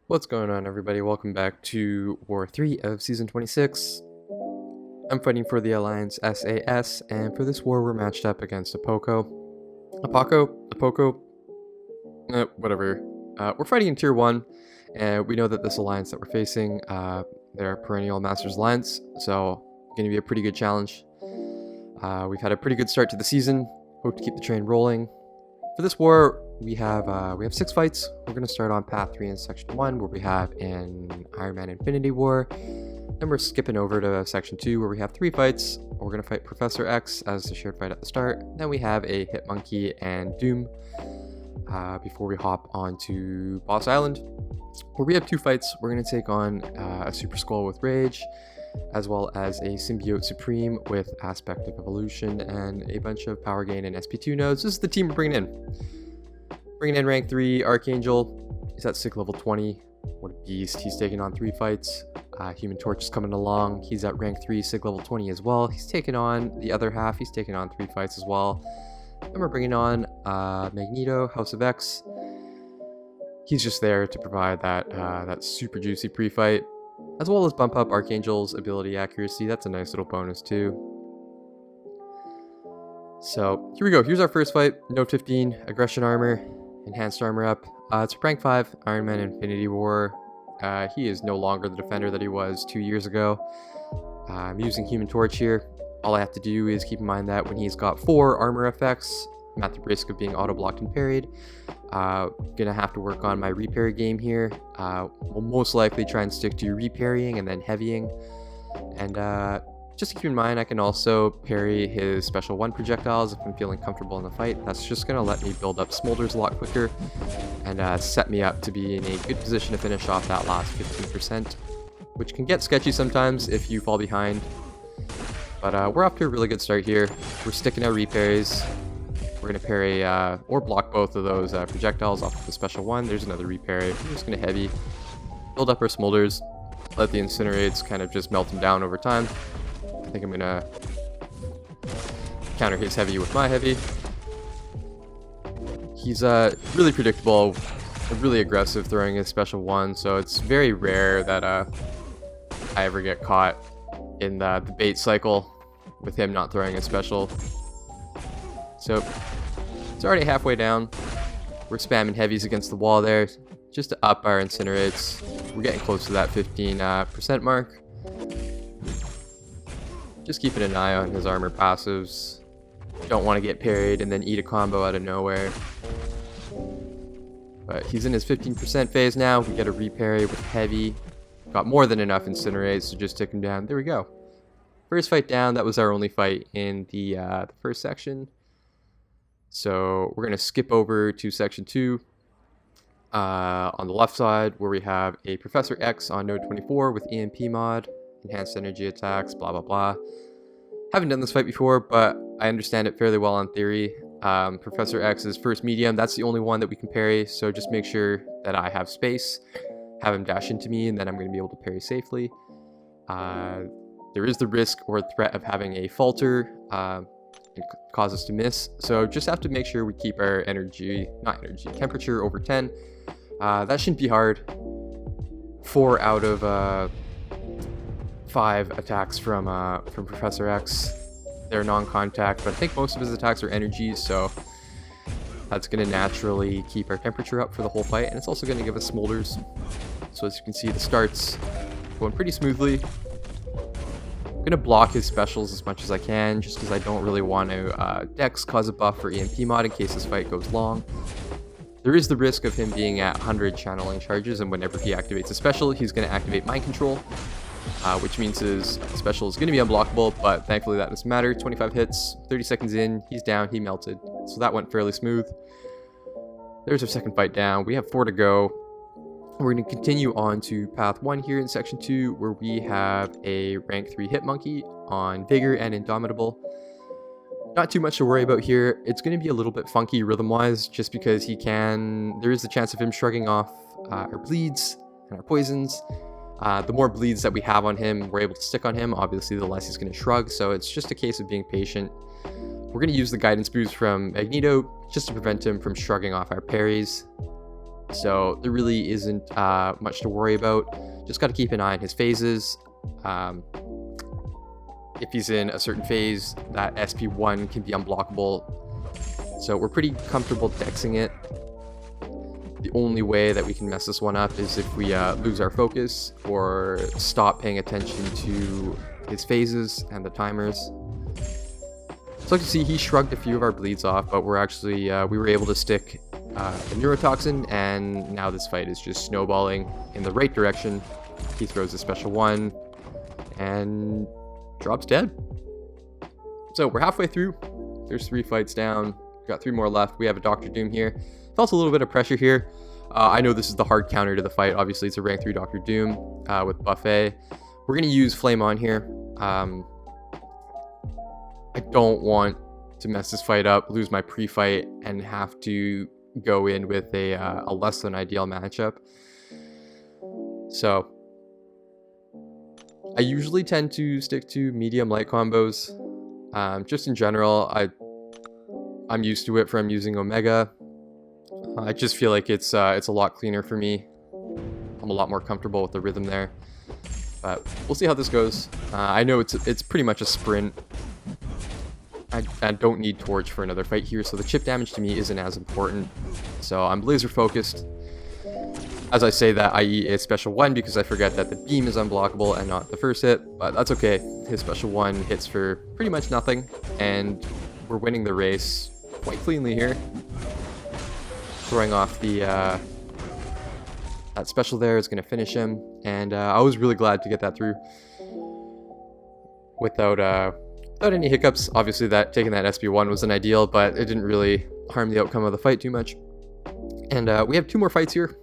What's going on, everybody? Welcome back to War 3 of Season 26. I'm fighting for the Alliance SAS, and for this war we're matched up against Apoco. Apoco, whatever. We're fighting in Tier 1, and we know that this alliance that we're facing, they're Perennial Masters Alliance, so going to be a pretty good challenge. We've had a pretty good start to the season, hope to keep the train rolling. For this war, we have 6 fights. We're going to start on Path 3 in Section 1, where we have an Iron Man Infinity War. Then we're skipping over to Section 2, where we have 3 fights. We're going to fight Professor X as the shared fight at the start. Then we have a HitMonkey and Doom before we hop onto Boss Island, where we have 2 fights. We're going to take on a Super Skull with Rage, as well as a Symbiote Supreme with Aspect of Evolution and a bunch of Power Gain and SP2 nodes. This is the team we're bringing in. Bringing in rank 3, Archangel. He's at Sig level 20. What a beast. He's taken on 3 fights. Human Torch is coming along. He's at rank 3, Sig level 20 as well. He's taken on the other half. He's taken on 3 fights as well. Then we're bringing on Magneto, House of X. He's just there to provide that super juicy pre-fight, as well as bump up Archangel's ability accuracy. That's a nice little bonus too. So here we go. Here's our first fight. Note 15, Aggression Armor, Enhanced Armor up. It's rank 5, Iron Man Infinity War. He is no longer the defender that he was 2 years ago. I'm using Human Torch here. All I have to do is keep in mind that when he's got 4 armor effects, I'm at the risk of being auto-blocked and parried. Gonna have to work on my reparry game here. We'll most likely try and stick to reparrying and then heavying. And just to keep in mind, I can also parry his special 1 projectiles if I'm feeling comfortable in the fight. That's just gonna let me build up smolders a lot quicker and set me up to be in a good position to finish off that last 15%, which can get sketchy sometimes if you fall behind. But we're off to a really good start here. We're sticking our reparries. We're going to parry or block both of those projectiles off of the special 1. There's another reparry. We're just going to heavy, build up our smolders, let the incinerates kind of just melt them down over time. I think I'm going to counter his heavy with my heavy. He's really predictable, really aggressive throwing his special 1, so it's very rare that I ever get caught in the bait cycle with him not throwing a special. So it's already halfway down. We're spamming heavies against the wall there just to up our incinerates. We're getting close to that 15% mark. Just keeping an eye on his armor passives. Don't want to get parried and then eat a combo out of nowhere. But he's in his 15% phase now. We get a reparry with heavy. Got more than enough incinerates to just tick him down. There we go. First fight down. That was our only fight in the first section. So we're going to skip over to Section 2 on the left side, where we have a Professor X on node 24 with EMP mod, enhanced energy attacks, blah, blah, blah. Haven't done this fight before, but I understand it fairly well on theory. Professor X is first medium. That's the only one that we can parry, so just make sure that I have space. Have him dash into me, and then I'm going to be able to parry safely. There is the risk or threat of having a falter cause us to miss, so just have to make sure we keep our temperature over 10. That shouldn't be hard. 4 out of 5 attacks from Professor X, they're non-contact, but I think most of his attacks are energies, so that's going to naturally keep our temperature up for the whole fight, and it's also going to give us smolders. So as you can see, the start's going pretty smoothly. I'm going to block his specials as much as I can, just because I don't really want to Dex cause a buff for EMP mod in case this fight goes long. There is the risk of him being at 100 channeling charges, and whenever he activates a special, he's going to activate Mind Control, which means his special is going to be unblockable, but thankfully that doesn't matter. 25 hits, 30 seconds in, he's down, he melted. So that went fairly smooth. There's our second fight down. We have 4 to go. We're going to continue on to Path 1 here in Section 2, where we have a rank 3 HitMonkey on Vigor and Indomitable. Not too much to worry about here. It's going to be a little bit funky rhythm-wise, just because there is the chance of him shrugging off our bleeds and our poisons. The more bleeds that we have on him, we're able to stick on him, obviously the less he's going to shrug, so it's just a case of being patient. We're going to use the guidance boost from Magneto just to prevent him from shrugging off our parries. So there really isn't much to worry about. Just got to keep an eye on his phases. If he's in a certain phase, that SP1 can be unblockable. So we're pretty comfortable dexing it. The only way that we can mess this one up is if we lose our focus or stop paying attention to his phases and the timers. So you can see he shrugged a few of our bleeds off, but we're actually we were able to stick a neurotoxin, and now this fight is just snowballing in the right direction. He throws a special one and drops dead. So we're halfway through. There's 3 fights down. We've got 3 more left. We have a Dr. Doom here. Felt a little bit of pressure here. I know this is the hard counter to the fight. Obviously, it's a rank 3 Dr. Doom with buffet. We're going to use Flame On here. I don't want to mess this fight up, lose my pre-fight, and have to go in with a less than ideal matchup. So I usually tend to stick to medium light combos. Just in general, I'm used to it from using Omega. I just feel like it's a lot cleaner for me. I'm a lot more comfortable with the rhythm there. But we'll see how this goes. I know it's pretty much a sprint. I don't need Torch for another fight here, so the chip damage to me isn't as important. So I'm laser focused. As I say that, I eat a special 1 because I forget that the beam is unblockable and not the first hit, but that's okay. His special 1 hits for pretty much nothing, and we're winning the race quite cleanly here. Throwing off the that special there is going to finish him, and I was really glad to get that through without any hiccups. Obviously, taking that SP1 wasn't ideal, but it didn't really harm the outcome of the fight too much. And we have 2 more fights here.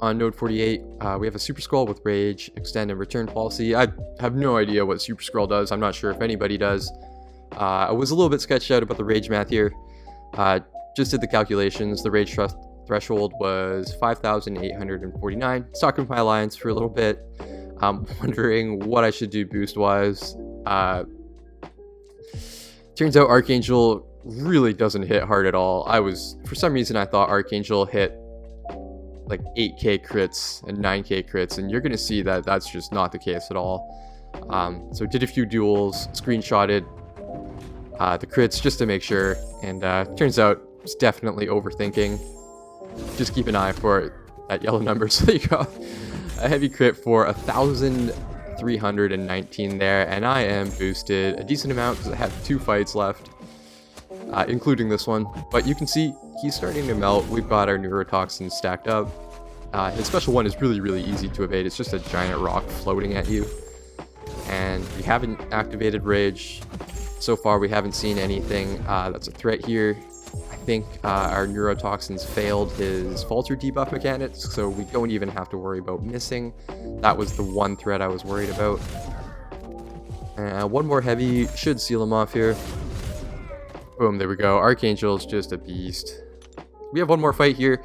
On node 48, we have a Super Scroll with Rage, Extend, and Return policy. I have no idea what Super Scroll does. I'm not sure if anybody does. I was a little bit sketched out about the Rage math here. Just did the calculations. The Rage threshold was 5,849. Talking with my alliance for a little bit. I'm wondering what I should do boost-wise. Turns out Archangel really doesn't hit hard at all. For some reason, I thought Archangel hit like 8k crits and 9k crits, and you're gonna see that that's just not the case at all. So did a few duels, screenshotted the crits just to make sure, and turns out it's definitely overthinking. Just keep an eye for that yellow number. So you got a heavy crit for 1,319 there, and I am boosted a decent amount because I have 2 fights left, including this one. But you can see he's starting to melt. We've got our neurotoxins stacked up. His special 1 is really easy to evade. It's just a giant rock floating at you. And we haven't activated Rage. So far, we haven't seen anything that's a threat here. I think our neurotoxins failed his falter debuff mechanics, so we don't even have to worry about missing. That was the one threat I was worried about. One more heavy should seal him off here. Boom, there we go. Archangel's just a beast. We have one more fight here.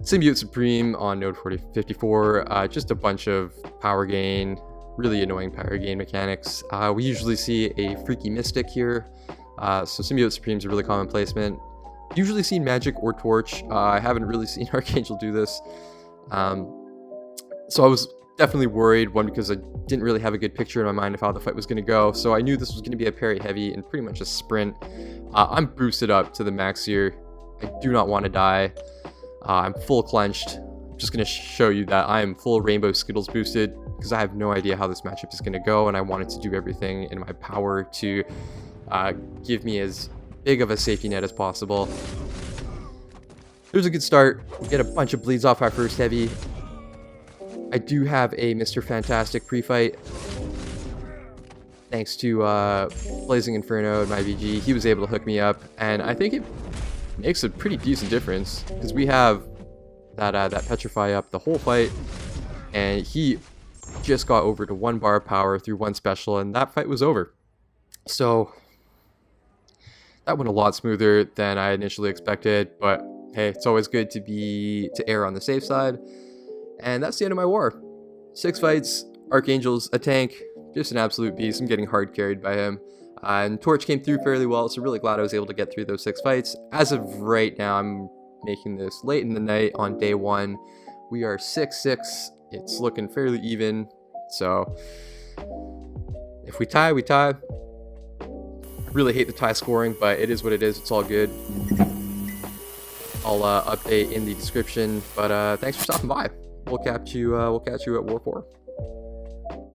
Symbiote Supreme on node 54. Just a bunch of power gain. Really annoying power gain mechanics. We usually see a Freaky Mystic here. So Symbiote Supreme is a really common placement. Usually seen Magic or Torch. I haven't really seen Archangel do this. So I was definitely worried, one, because I didn't really have a good picture in my mind of how the fight was going to go. So I knew this was going to be a parry heavy and pretty much a sprint. I'm boosted up to the max here. I do not want to die. I'm full clenched. I'm just going to show you that I am full Rainbow Skittles boosted because I have no idea how this matchup is going to go, and I wanted to do everything in my power to give me as big of a safety net as possible. There's a good start. We get a bunch of bleeds off our first heavy. I do have a Mr. Fantastic pre-fight. Thanks to Blazing Inferno and my VG, he was able to hook me up, and I think it makes a pretty decent difference because we have that Petrify up the whole fight, and he just got over to 1 bar of power through 1 special, and that fight was over. So that went a lot smoother than I initially expected, but hey, it's always good to err on the safe side. And that's the end of my war. 6 fights, Archangel's a tank, just an absolute beast. I'm getting hard carried by him. And Torch came through fairly well, so really glad I was able to get through those 6 fights. As of right now, I'm making this late in the night on day 1. We are 6-6. It's looking fairly even. So if we tie, we tie. I really hate the tie scoring, but it is what it is. It's all good. I'll update in the description. But thanks for stopping by. We'll catch you at War 4.